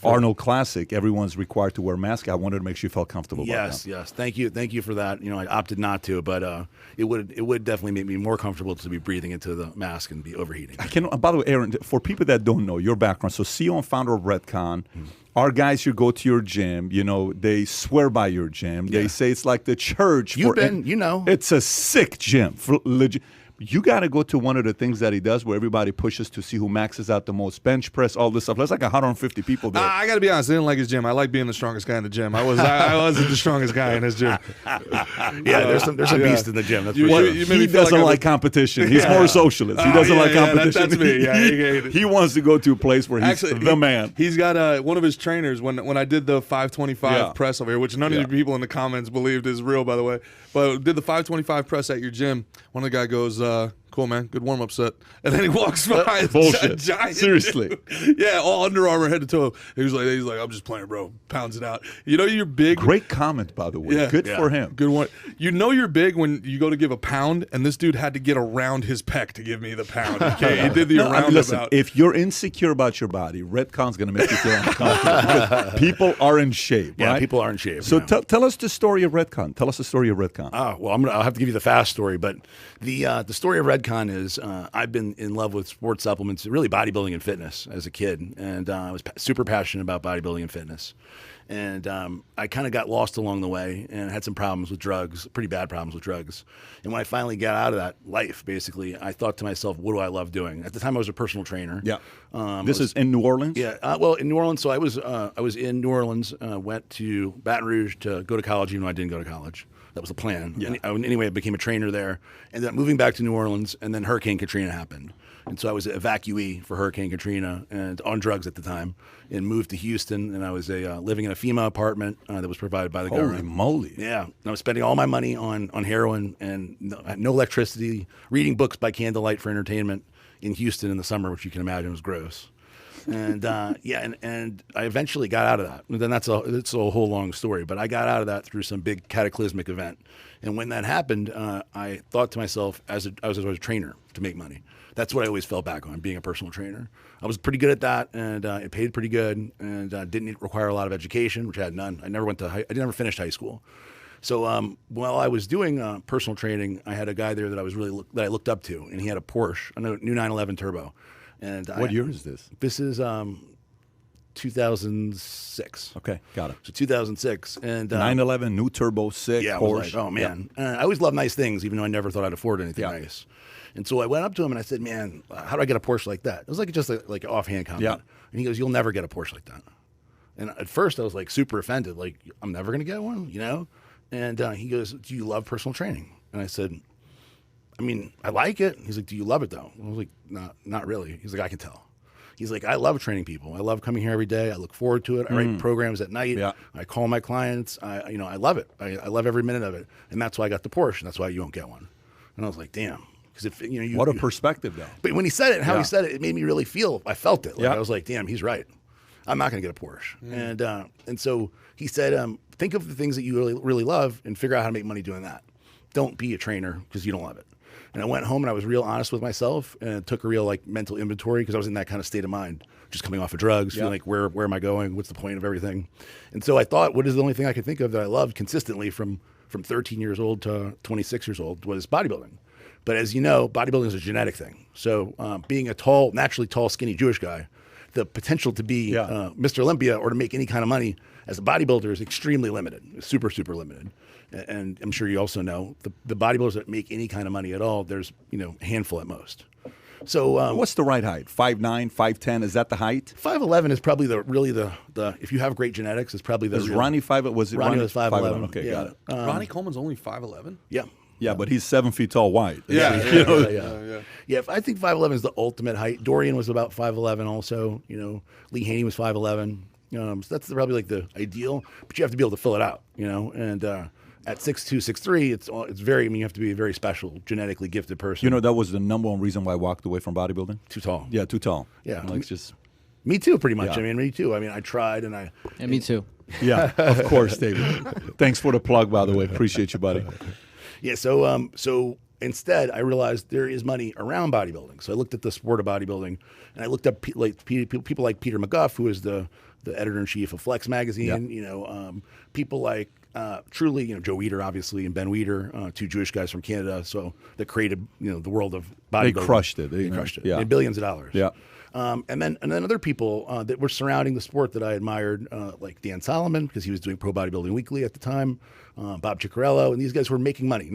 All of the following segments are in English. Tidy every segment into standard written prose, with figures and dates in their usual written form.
Arnold Classic, everyone's required to wear a mask. I wanted to make sure you felt comfortable about that. Yes. Thank you for that. I opted not to, but it would definitely make me more comfortable to be breathing into the mask and be overheating. By the way, Aaron, for people that don't know your background, so CEO and founder of Redcon, our guys who go to your gym, they swear by your gym. They say it's like the church. It's a sick gym. You got to go to one of the things that he does where everybody pushes to see who maxes out the most bench press, all this stuff. There's like 150 people there. I got to be honest. I didn't like his gym. I like being the strongest guy in the gym. I wasn't the strongest guy in his gym. There's some beast in the gym. That's for sure. He doesn't like competition. He's more socialist. He doesn't like competition. That's me. Yeah, he wants to go to a place where he's the man. He's got one of his trainers, when I did the 525 press over here, which none of you people in the comments believed is real, by the way, but did the 525 press at your gym. One of the guy goes, cool, man. Good warm-up set. And then he walks by. Bullshit. Giant Seriously. Dude. Yeah, all Under Armour head to toe. He's like, I'm just playing, bro. Pounds it out. You're big. Great comment, by the way. Yeah. Good for him. Good one. You're big when you go to give a pound, and this dude had to get around his pec to give me the pound. Okay, he did the roundabout. Listen, if you're insecure about your body, Redcon's going to make you feel uncomfortable. People are in shape, right? Yeah, people are in shape. So tell us the story of Redcon. Tell us the story of Redcon. Well, I'll have to give you the fast story, but the story of Redcon is I've been in love with sports supplements, really bodybuilding and fitness as a kid, and I was super passionate about bodybuilding and fitness. And I kind of got lost along the way and had some problems with drugs, pretty bad problems with drugs. And when I finally got out of that life, basically, I thought to myself, what do I love doing? At the time, I was a personal trainer. Yeah. This is in New Orleans? Yeah. Well, in New Orleans. So I was in New Orleans, went to Baton Rouge to go to college, even though I didn't go to college. That was the plan. Yeah. Anyway, I became a trainer there. Ended up moving back to New Orleans, and then Hurricane Katrina happened. And so I was an evacuee for Hurricane Katrina and on drugs at the time, and moved to Houston. And I was living in a FEMA apartment that was provided by the government. Holy moly. Yeah. And I was spending all my money on heroin and no electricity, reading books by candlelight for entertainment in Houston in the summer, which you can imagine was gross. And and I eventually got out of that. And then it's a whole long story, but I got out of that through some big cataclysmic event. And when that happened, I thought to myself, I was a trainer to make money. That's what I always fell back on, being a personal trainer. I was pretty good at that, and it paid pretty good, and didn't require a lot of education, which I had none. I never finished high school. So while I was doing personal training, I had a guy there that I looked up to, and he had a Porsche, a new 911 Turbo. And what year is this? This is 2006. Okay, got it. So 2006. And 911, new Turbo, sick, yeah, Porsche. Like, oh, man. Yeah. I always loved nice things, even though I never thought I'd afford anything nice. And so I went up to him and I said, man, how do I get a Porsche like that? It was just like an offhand comment. Yeah. And he goes, you'll never get a Porsche like that. And at first I was like super offended, like, I'm never going to get one, And he goes, do you love personal training? And I said, I mean, I like it. He's like, do you love it though? I was like, not really. He's like, I can tell. He's like, I love training people. I love coming here every day. I look forward to it. I write programs at night. Yeah. I call my clients. I love it. I love every minute of it. And that's why I got the Porsche. And that's why you won't get one. And I was like, damn. Because if what a perspective though. But when he said it, and how he said it, it made me really I felt it. Like, I was like, damn, he's right. I'm not going to get a Porsche. And so he said, think of the things that you really, really love and figure out how to make money doing that. Don't be a trainer because you don't love it. And I went home and I was real honest with myself and took a real mental inventory because I was in that kind of state of mind, just coming off of drugs, feeling like where am I going? What's the point of everything? And so I thought, what is the only thing I could think of that I loved consistently from 13 years old to 26 years old was bodybuilding. But as you know, bodybuilding is a genetic thing. So being a naturally tall, skinny Jewish guy, the potential to be Mr. Olympia or to make any kind of money as a bodybuilder is extremely limited, super, super limited. And I'm sure you also know the bodybuilders that make any kind of money at all, there's a handful at most. So what's the right height? 5'9", 5'10", is that the height? 5'11" is probably the if you have great genetics, it's probably the Is Ronnie 5'11"? Was it Ronnie was 5'11"? Okay, got it. Ronnie Coleman's only 5'11"? Yeah. Yeah, but he's 7 feet tall white. Yeah. I think 5'11" is the ultimate height. Dorian was about 5'11" also. Lee Haney was 5'11". So that's probably the ideal, but you have to be able to fill it out, and at 6'2", 6'3", it's very, you have to be a very special, genetically gifted person. That was the number one reason why I walked away from bodybuilding? Too tall. Yeah, too tall. Yeah. It's just... Me too, pretty much. Yeah. Me too. I tried and Yeah, me too. Yeah, of course, David. Thanks for the plug, by the way. Appreciate you, buddy. Yeah, so Instead, I realized there is money around bodybuilding. So I looked at the sport of bodybuilding, and I looked up people like Peter McGuff, who is the editor-in-chief of Flex magazine. People like truly, Joe Weider, obviously, and Ben Weider, two Jewish guys from Canada, so that created the world of bodybuilding. They crushed it. They crushed it. Yeah. Made billions of dollars. Yeah. And then other people that were surrounding the sport that I admired, like Dan Solomon, because he was doing Pro Bodybuilding Weekly at the time, Bob Ciccarello, and these guys were making money,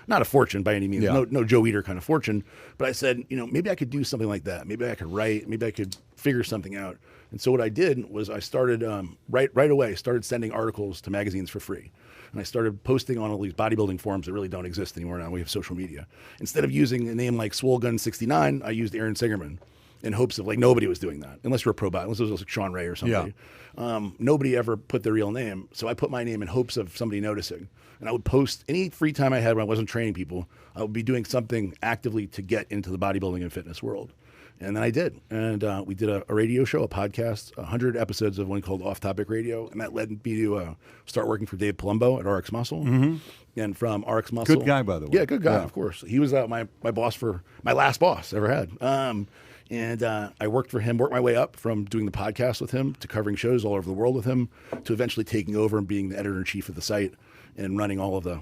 not a fortune by any means, no Joe Weider kind of fortune. But I said, maybe I could do something like that. Maybe I could write. Maybe I could figure something out. And so what I did was I started right away, started sending articles to magazines for free. And I started posting on all these bodybuilding forums that really don't exist anymore now. We have social media. Instead of using a name like Swolegun69, I used Aaron Singerman, in hopes of nobody was doing that, unless you're a pro body, unless it was like Sean Ray or somebody. Yeah. Nobody ever put their real name. So I put my name in hopes of somebody noticing. And I would post any free time I had when I wasn't training people. I would be doing something actively to get into the bodybuilding and fitness world. And then I did. And we did a radio show, a podcast, 100 episodes of one called Off Topic Radio. And that led me to start working for Dave Palumbo at RX Muscle. Mm-hmm. And from RX Muscle. Good guy, by the way. Yeah, good guy, of course. He was my boss my last boss I ever had. And I worked for him, worked my way up from doing the podcast with him to covering shows all over the world with him to eventually taking over and being the editor-in-chief of the site and running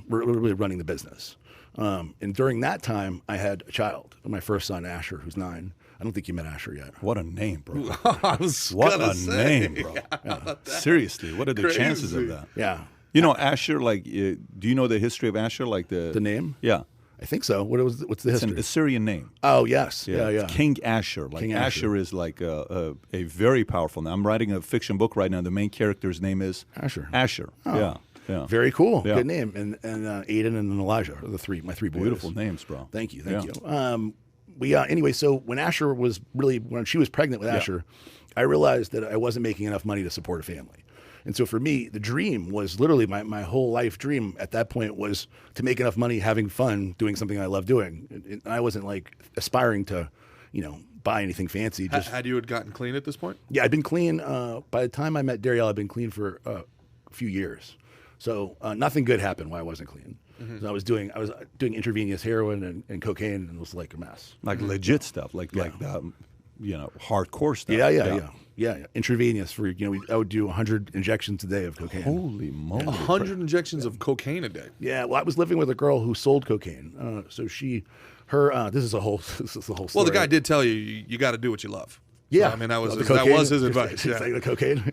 really running the business. And during that time, I had a child, my first son, Asher, who's 9. I don't think you met Asher yet. What a name, bro. What a name, bro. Yeah. Seriously, what are the chances of that? Yeah. Asher, do you know the history of Asher? The name? Yeah. I think so. What's the history? It's an Assyrian name. Oh, yes. Yeah. It's King Asher. King Asher is a very powerful name. I'm writing a fiction book right now. The main character's name is Asher. Oh. Yeah. Very cool. Yeah. Good name. And Aiden and Elijah are my three boys. Beautiful names, bro. Thank you. Anyway, so when Asher when she was pregnant with Asher, I realized that I wasn't making enough money to support a family. And so for me, the dream was literally my whole life dream at that point was to make enough money having fun doing something I love doing. And I wasn't aspiring to, buy anything fancy. Had you gotten clean at this point? Yeah, I'd been clean. By the time I met Darielle, I'd been clean for a few years. So nothing good happened while I wasn't clean. Mm-hmm. So I was doing intravenous heroin and cocaine, and it was like a mess. Like legit stuff, like the, hardcore stuff. Yeah. Intravenous for I would do 100 injections a day of cocaine. Holy moly! 100 injections of cocaine a day. Yeah. Well, I was living with a girl who sold cocaine. So this is a whole story. Well, the guy did tell you got to do what you love. Yeah, so, I mean that was his advice. Yeah. Like the cocaine.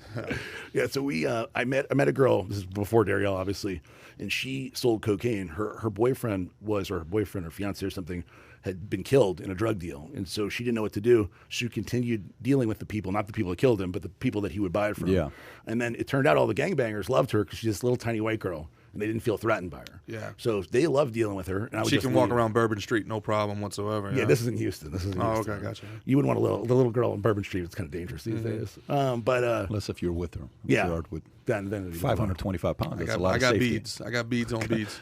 Yeah. So I met a girl. This is before Darielle, obviously, and she sold cocaine. Her boyfriend or fiance or something had been killed in a drug deal, and so she didn't know what to do. She continued dealing with the people, not the people that killed him, but the people that he would buy it from. Yeah. And then it turned out all the gangbangers loved her because she's this little tiny white girl. And they didn't feel threatened by her. Yeah. So they loved dealing with her. And she can walk around Bourbon Street, no problem whatsoever. Yeah, this is in Houston. Okay, gotcha. You wouldn't want the little girl on Bourbon Street. It's kind of dangerous these days. But unless if you're with her. Yeah. With then 525 pounds. That's a lot of safety. beads. I got beads on beads.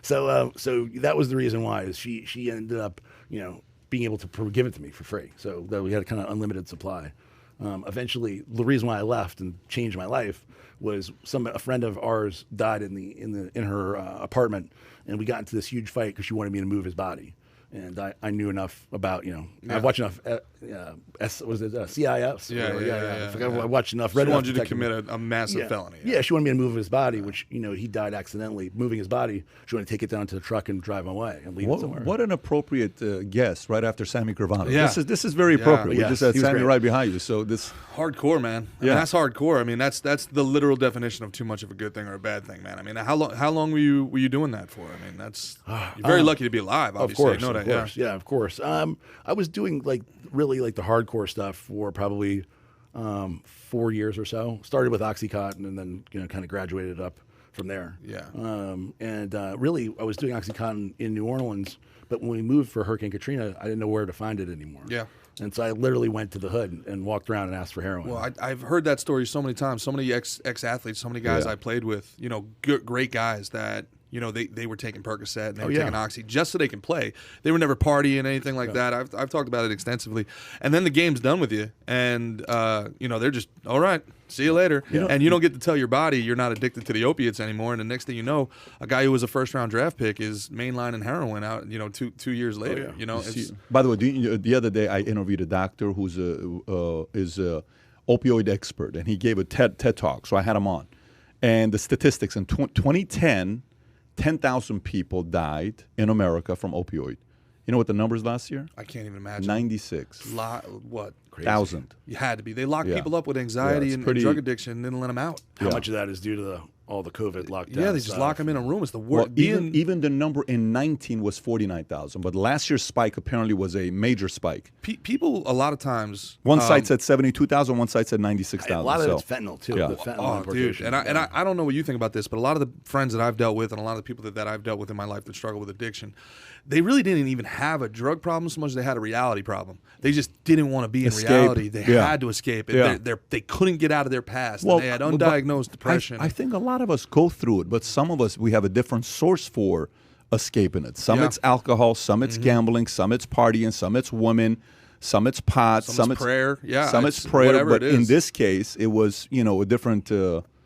So that was the reason why. Is she ended up being able to give it to me for free. So that we had kind of unlimited supply. Eventually, the reason why I left and changed my life was a friend of ours died in her apartment, and we got into this huge fight because she wanted me to move his body. And I knew enough about, I've watched enough, CIS? Yeah. I watched enough. She wanted you to commit a massive felony. Yeah, she wanted me to move his body, which, he died accidentally moving his body. She wanted to take it down to the truck and drive away and leave it somewhere. What an appropriate guest right after Sammy Gravano. Yeah. This is very appropriate. Yeah. We just had Sammy right behind you. So this hardcore, man. I mean, that's hardcore. I mean, that's the literal definition of too much of a good thing or a bad thing, man. I mean, how long were you doing that for? I mean, you're very lucky to be alive, obviously. Of course. Yeah, of course. I was doing really the hardcore stuff for probably 4 years or so. Started with OxyContin and then kind of graduated up from there. Yeah. Really, I was doing OxyContin in New Orleans, but when we moved for Hurricane Katrina, I didn't know where to find it anymore. Yeah. And so I literally went to the hood and walked around and asked for heroin. Well, I've heard that story so many times. So many ex-athletes, so many guys I played with, great guys that You know, they were taking Percocet and they were taking Oxy just so they can play. They were never partying, anything like that. I've talked about it extensively. And then the game's done with you. And, you know, they're just, all right, see you later. And you don't get to tell your body you're not addicted to the opiates anymore. And the next thing you know, a guy who was a first-round draft pick is mainlining heroin out, you know, two years later. You know, by the way, the other day I interviewed a doctor who's is a opioid expert, and he gave a TED Talk, so I had him on. And the statistics in 2010, 10,000 people died in America from opioid. You know what the numbers last year? I can't even imagine. 96. What? Crazy. 1,000. You had to be. They locked people up with anxiety and drug addiction and didn't let them out. How much of that is due to all the COVID lockdowns? Yeah, they just lock them in a room. It's the worst. Well, even the number in 19 was 49,000, but last year's spike apparently was a major spike. People, a lot of times... One site said 72,000, one site said 96,000. A lot of it's fentanyl, too. The fentanyl importation. Dude. And I don't know what you think about this, but a lot of the friends that I've dealt with and a lot of the people that I've dealt with in my life that struggle with addiction, they really didn't even have a drug problem so much as they had a reality problem. They just didn't want to be in reality. They had to escape it. They couldn't get out of their past. Well, they had undiagnosed depression. I think a lot of us go through it, but some of us, we have a different source for escaping it. Some it's alcohol, some it's gambling, some it's partying, some it's women, some it's pot, some it's prayer. Some it's prayer. But in this case, it was, you know, a different...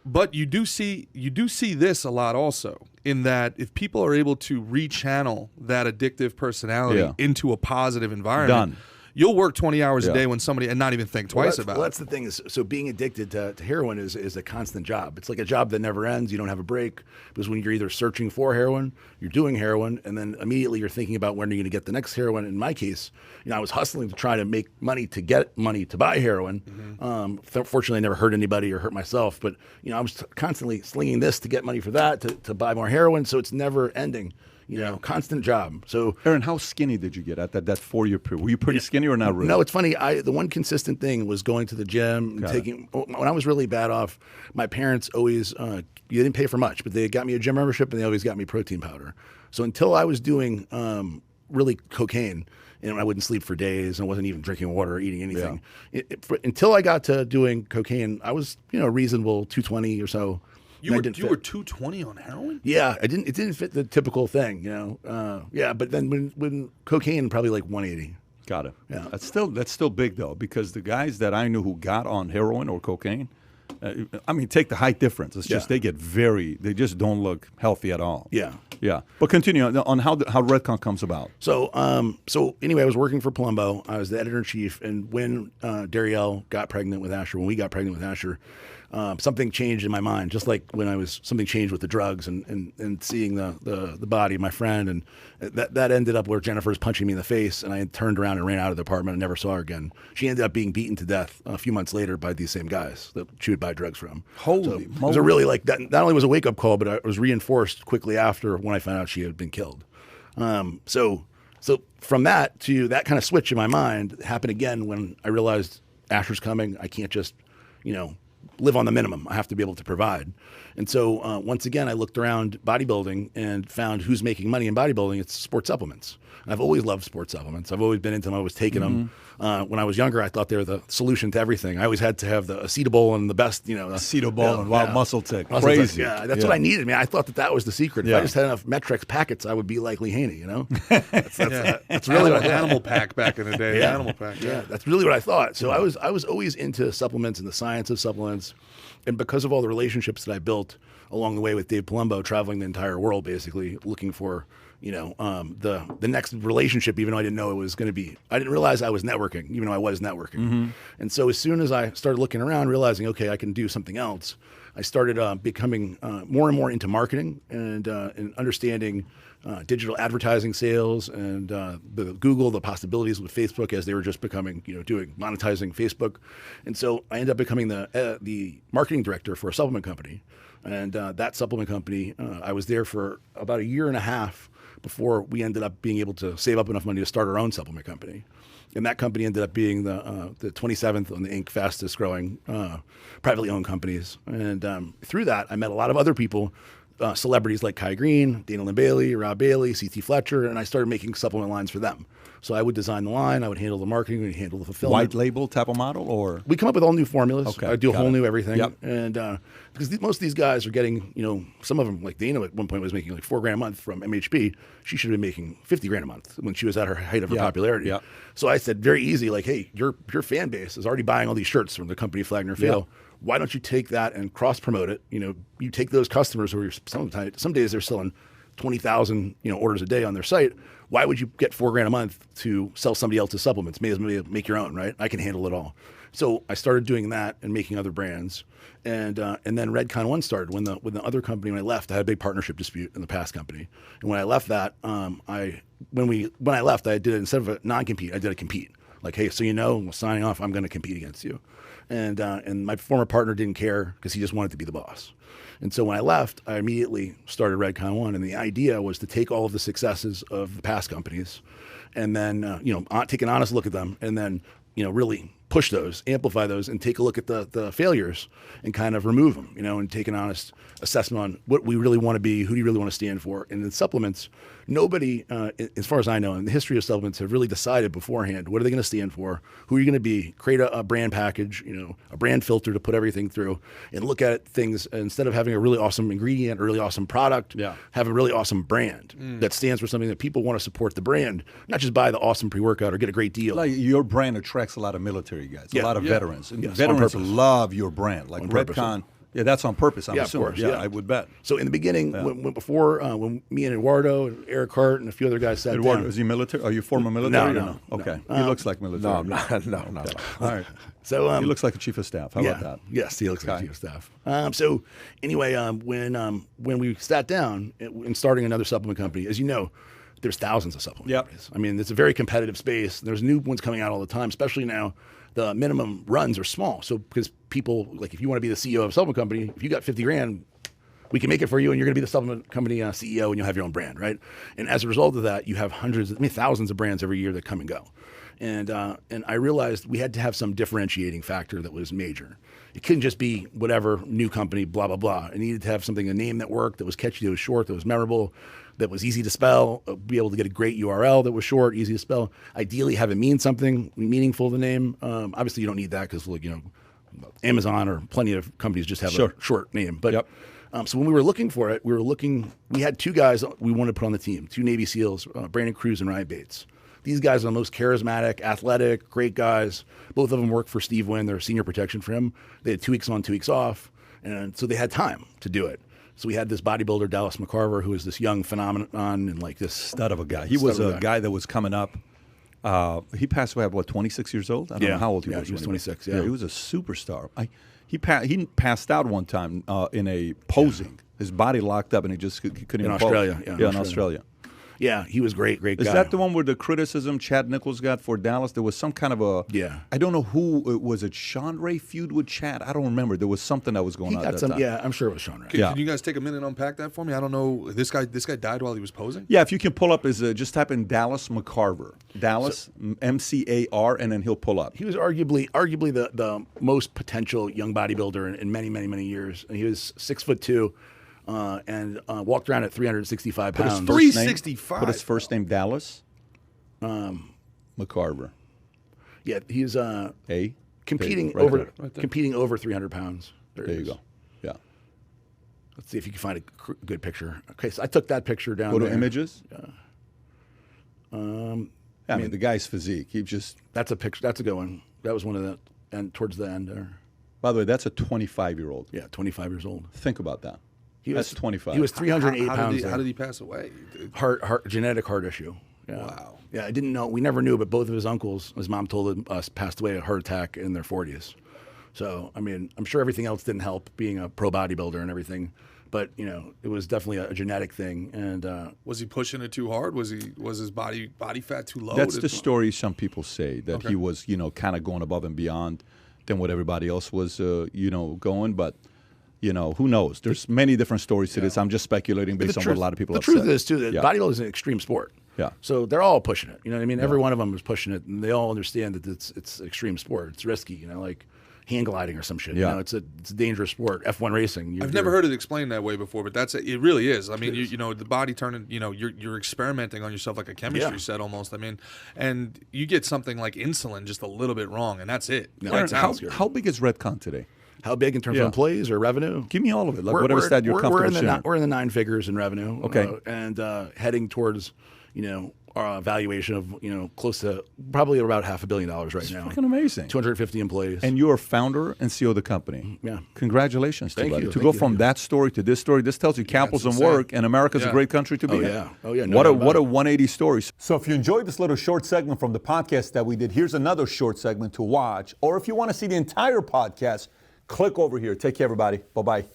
But you do see this a lot also, in that if people are able to rechannel that addictive personality into a positive environment, you'll work 20 hours a day when somebody and not even think twice about it. Well, that's the thing. So being addicted to heroin is a constant job. It's like a job that never ends. You don't have a break, because when you're either searching for heroin, you're doing heroin, and then immediately you're thinking about when you're going to get the next heroin. In my case, you know, I was hustling to try to make money to get money to buy heroin. Fortunately, I never hurt anybody or hurt myself, but you know, I was constantly slinging this to get money for that, to buy more heroin. So it's never ending. You know, constant job. So, Aaron, how skinny did you get at that 4-year period? Were you pretty skinny or not really? No, it's funny. The one consistent thing was going to the gym, and taking. When I was really bad off, my parents always you didn't pay for much, but they got me a gym membership, and they always got me protein powder. So until I was doing really cocaine, and I wouldn't sleep for days, and wasn't even drinking water or eating anything. Until I got to doing cocaine, I was, you know, reasonable 220 or so. You were 220 on heroin? Yeah, it didn't fit the typical thing, you know. But then when cocaine, probably like 180. Got it. Yeah, that's still big though, because the guys that I knew who got on heroin or cocaine, I mean, take the height difference. It's just they just don't look healthy at all. Yeah. But continue on how Redcon comes about. So anyway, I was working for Palumbo. I was the editor-in-chief, and when Darielle got pregnant with Asher, when we got pregnant with Asher, something changed in my mind, just like when something changed with the drugs and seeing the body of my friend, and that ended up where Jennifer's punching me in the face, and I turned around and ran out of the apartment and never saw her again. She ended up being beaten to death a few months later by these same guys that she would buy drugs from. Holy moly. It was a really that. Not only was a wake up call, but it was reinforced quickly after when I found out she had been killed. So from that to that kind of switch in my mind happened again when I realized Asher's coming. I can't just, you know, live on the minimum. I have to be able to provide. And so once again, I looked around bodybuilding and found who's making money in bodybuilding. It's sports supplements. And I've always loved sports supplements. I've always been into them. I was taking them. When I was younger, I thought they were the solution to everything. I always had to have the Acetobol and the best, you know. Acetobol and Wild Muscle Tech. Crazy. Yeah, that's what I needed. I mean, I thought that was the secret. If I just had enough Metrex packets, I would be like Lee Haney, you know? That's really what I thought. Animal Pack back in the day. Animal Pack. Yeah, that's really what I thought. So I was always into supplements and the science of supplements. And because of all the relationships that I built along the way with Dave Palumbo, traveling the entire world, basically looking for, you know, the next relationship, even though I didn't know it was going to be. I didn't realize I was networking, even though I was networking. And so as soon as I started looking around, realizing, okay, I can do something else, I started becoming more and more into marketing and understanding digital advertising sales and the possibilities with Facebook as they were just becoming, you know, monetizing Facebook. And so I ended up becoming the marketing director for a supplement company. And that supplement company, I was there for about a year and a half before we ended up being able to save up enough money to start our own supplement company. And that company ended up being the 27th on the Inc. fastest growing privately owned companies. And through that, I met a lot of other people celebrities like Kai Green, Dana Lynn Bailey, Rob Bailey, C.T. Fletcher, and I started making supplement lines for them. So I would design the line, I would handle the marketing, we would handle the fulfillment. White label type of model, or we come up with all new formulas. Okay, I do a whole new everything, Yep. and because most of these guys are getting, some of them, like Dana at one point was making like $4,000 a month from MHP. She should have been making $50,000 a month when she was at her height of her popularity. Yeah. So I said, very easy, like, hey, your fan base is already buying all these shirts from the company Flagner Fail. Yeah. Why don't you take that and cross promote it? You take those customers who are some days they're selling 20,000 orders a day on their site. Why would you get $4,000 a month to sell somebody else's supplements? May as well make your own, right? I can handle it all. So I started doing that and making other brands, and then Redcon1 started when the other company, when I left, I had a big partnership dispute in the past company, and when I left that, when I left, I did it instead of a non-compete, I did a compete. Like, hey, so I'm signing off, I'm going to compete against you, and my former partner didn't care because he just wanted to be the boss. And so when I left, I immediately started Redcon1, and the idea was to take all of the successes of the past companies, and then take an honest look at them, and then really push those, amplify those, and take a look at the failures and kind of remove them, and take an honest assessment on what we really want to be, who do you really want to stand for. And in supplements, nobody, as far as I know, in the history of supplements, have really decided beforehand what are they going to stand for, who are you going to be, create a brand package, a brand filter to put everything through, and look at things instead of having a really awesome ingredient, a really awesome product, have a really awesome brand that stands for something that people want to support the brand, not just buy the awesome pre-workout or get a great deal. Like your brand attracts a lot of military guys, a lot of veterans. And Yes, veterans love your brand. Like Redcon, that's on purpose, I'm assuming. Of course, I would bet. So in the beginning, when me and Eduardo and Eric Hart and a few other guys sat down. Is he military? Are you former military? No. Okay. He looks like military. No, I'm not. No. All right. So he looks like a chief of staff. How about that? Yes, he looks like a chief of staff. So anyway, when we sat down in starting another supplement company, as you know, there's thousands of supplement companies. I mean, it's a very competitive space. There's new ones coming out all the time, especially now. The minimum runs are small. So because people, like if you want to be the CEO of a supplement company, if you got $50,000, we can make it for you and you're going to be the supplement company CEO and you'll have your own brand, right? And as a result of that, you have thousands of brands every year that come and go. And I realized we had to have some differentiating factor that was major. It couldn't just be whatever new company, blah, blah, blah. It needed to have something, a name that worked, that was catchy, that was short, that was memorable, that was easy to spell, be able to get a great URL that was short, easy to spell. Ideally, have it mean something meaningful, the name. Obviously, you don't need that because, Amazon or plenty of companies just have a short name. But so when we were looking for it, we had two guys we wanted to put on the team, two Navy SEALs, Brandon Cruz and Ryan Bates. These guys are the most charismatic, athletic, great guys. Both of them work for Steve Wynn, their senior protection for him. They had 2 weeks on, 2 weeks off. And so they had time to do it. So we had this bodybuilder, Dallas McCarver, who was this young phenomenon and like this stud of a guy. He was a guy that was coming up. He passed away at 26 years old? I don't know how old he was. He was 26, he was a superstar. He passed out one time in a posing. His body locked up and he couldn't even pose. In Australia. Yeah, he was great guy. Is that the one where the criticism Chad Nichols got for Dallas? There was some kind of I don't know who it was. It Sean Ray feud with Chad? I don't remember. There was something that was going on at that time. Yeah, I'm sure it was Sean Ray. Can you guys take a minute and unpack that for me? I don't know. This guy died while he was posing? Yeah, if you can pull up just type in Dallas McCarver. Dallas, MCAR, and then he'll pull up. He was arguably the most potential young bodybuilder in many, many, many years. And he was 6'2". And walked around at 365 pounds. 365. Put his first name Dallas McCarver. Yeah, he's competing right over 300 pounds. There you go. Yeah. Let's see if you can find a good picture. Okay, so I took that picture down. Go to images. I mean, the guy's physique. That's a picture. That's a good one. That was one of the and towards the end there. By the way, that's a 25-year-old. Yeah, 25 years old. Think about that. That's 25. He was 308 pounds. How did he pass away? Genetic heart issue. Yeah. Wow. Yeah, I didn't know. We never knew, but both of his uncles, his mom told us, passed away of a heart attack in their 40s. So, I mean, I'm sure everything else didn't help, being a pro bodybuilder and everything. But, it was definitely a genetic thing. And was he pushing it too hard? Was his body fat too low? That's the story some people say, that he was, kind of going above and beyond than what everybody else was, going. But who knows? There's many different stories to this. I'm just speculating based on what a lot of people have said. The truth is, too, that bodybuilding is an extreme sport. Yeah. So they're all pushing it. You know what I mean? Every one of them is pushing it, and they all understand that it's extreme sport. It's risky. hang gliding or some shit. You know, it's a dangerous sport. F1 racing. I've never heard it explained that way before, but it really is. I mean, you know, the body turning. You know, you're experimenting on yourself like a chemistry set almost. I mean, and you get something like insulin just a little bit wrong, and that's it. No, Aaron, how big is Redcon today? How big in terms of employees or revenue? Give me all of it. Like whatever stat you're comfortable sharing. We're in the 9 figures in revenue. Okay. And heading towards, you know, our valuation of, you know, close to probably about $500 million right now. It's fucking amazing. 250 employees. And you're founder and CEO of the company. Yeah. Congratulations to you. To Thank go you. from that story to this story, this tells you capitalism work, and America's a great country to be in. Oh yeah. No, what a 180 story. So if you enjoyed this little short segment from the podcast that we did, here's another short segment to watch. Or if you want to see the entire podcast, click over here. Take care, everybody. Bye-bye.